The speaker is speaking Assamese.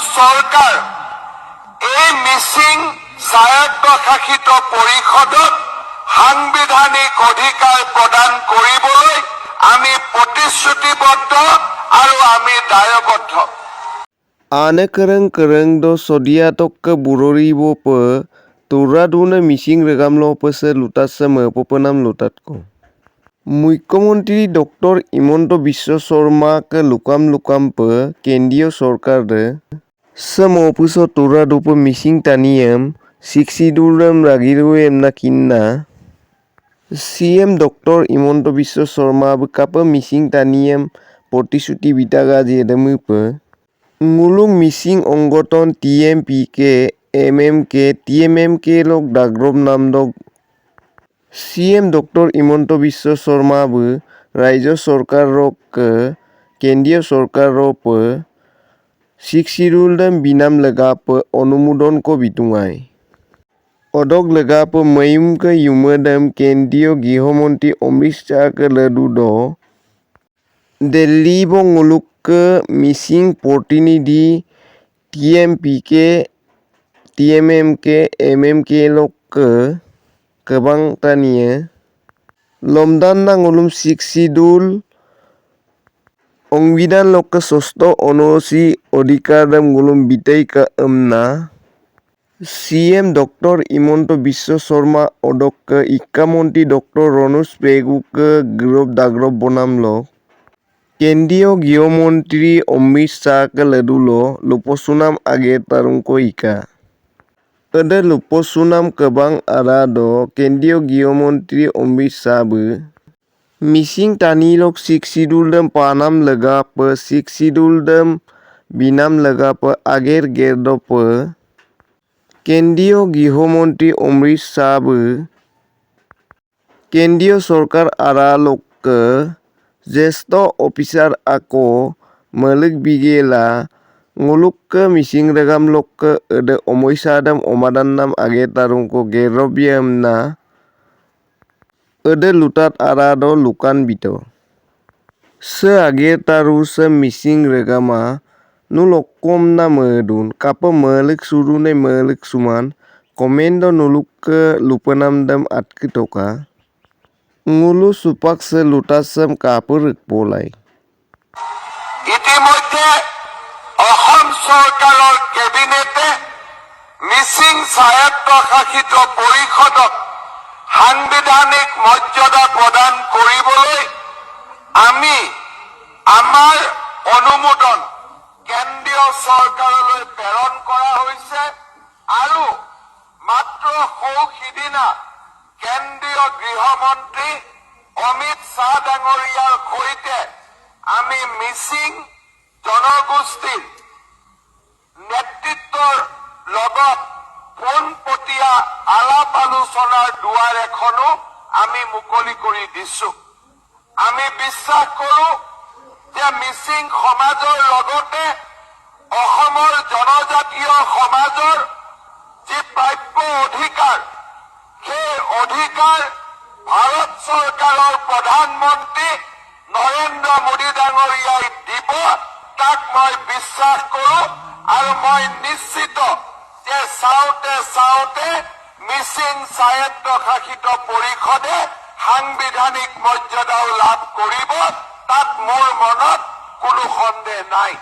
চৰকাৰ এই মিচিং স্বায়ত্তশাসিত পৰিষদক সাংবিধানিক অধিকাৰ প্ৰদান কৰিবলৈ আমি প্ৰতিশ্ৰুতিবদ্ধ আৰু আমি দায়বদ্ধ। Ane kereng do sodia tok ke burori bo pe tura dune missing regam lo pe se lutat se me penam lutat ko. মুখ্যমন্ত্ৰী doctor Himanta Biswa Sharma ke lukam pe কেন্দ্ৰীয় চৰকাৰে sem opuso tura dupe missing taniem siksidurem ragiruem na kinna CM doctor Himanta Biswa Sarma কাপে missing taniem প্ৰতিশ্ৰুতি বিটাগা জেদমু pe ngulung missing onggoton TMPK MMK TMMK lok dagrob namdok CM doctor Himanta Biswa Sarma ৰাজ্য চৰকাৰক কেন্দ্ৰীয় চৰকাৰক শিক্ষিৰুলদম বিনাম লেগাপ অনুমোদন কো বিতুঙাই অদক লেগাপ ময়ুমক ইউমদম কেন্দ্ৰীয় গৃহমন্ত্ৰী অমৃত শাহক লেদু দ দিল্লী বংলুক মিচিং প্ৰতিনিধি TMPK TMMK MMK lok kebang tania lomdan nangulum siksidul ongbidan lok sosto onosi odhikar dam ngulum bitai ka amna CM doctor Himanta Biswa Sarma অদক শিক্ষামন্ত্ৰী ডক্টৰ ৰনোজ পেগুক গৃহ দাগ্ৰব বনাম লক কেন্দ্ৰীয় গৃহমন্ত্ৰী অমৃত শাহক লেদুলো লোপসুনাম আগে তাৰুংকো ইকা Ada lupo sunam kebang arado কেন্দ্ৰীয় গৃহমন্ত্ৰী অমৃত শাহ মিচিং টানিলক শিক্ষিদুলদম পানাম লেগাপ শিক্ষিদুলদম বিনাম লেগাপ আগের গেরদপ কেন্দ্ৰীয় গৃহমন্ত্ৰী অমৃত শাহ কেন্দ্ৰীয় চৰকাৰ আৰালোক জ্যেষ্ঠ অফিচাৰ আকৌ মালিক বিগেলা nguluk mising regam lok ede omoisadam omadan nam age tarungko gerobiam na ede lutat arado lukan bito se age taru se mising regama nulokom na medun kapa malik surune malik suman komendo nuluk lupanam dam atkitoka ngulu supak se lutasem kapurik polai ইতিমধ্যে অসম চৰকাৰৰ কেবিনেটে মিচিং স্বায়ত্তশাসিত পৰিষদক সাংবিধানিক মৰ্যাদা প্ৰদান কৰিবলৈ আমি আমাৰ অনুমোদন কেন্দ্ৰীয় চৰকাৰলৈ প্ৰেৰণ কৰা হৈছে আৰু মাত্ৰ সৌসিদিনা কেন্দ্ৰীয় গৃহমন্ত্ৰী অমিত শ্বাহ ডাঙৰীয়াৰ সৈতে আমি মিচিং জনগোষ্ঠীৰ নেতৃত্বৰ লগত পোনপটীয়া আলাপ আলোচনাৰ দুৱাৰ এখনো আমি মুকলি কৰি দিছো আমি বিশ্বাস কৰো যে মিচিং সমাজৰ লগতে অসমৰ জনজাতীয় সমাজৰ যি প্ৰাপ্য অধিকাৰ সেই অধিকাৰ ভাৰত চৰকাৰৰ প্ৰধানমন্ত্ৰী নৰেন্দ্ৰ মোদী ডাঙৰীয়াই দিব তাক মই বিশ্বাস কৰো আৰু মই নিশ্চিত যে চাওঁতে মিচিং স্বায়ত্তশাসিত পৰিষদে সাংবিধানিক মৰ্যাদাও লাভ কৰিব তাত মোৰ মনত কোনো সন্দেহ নাই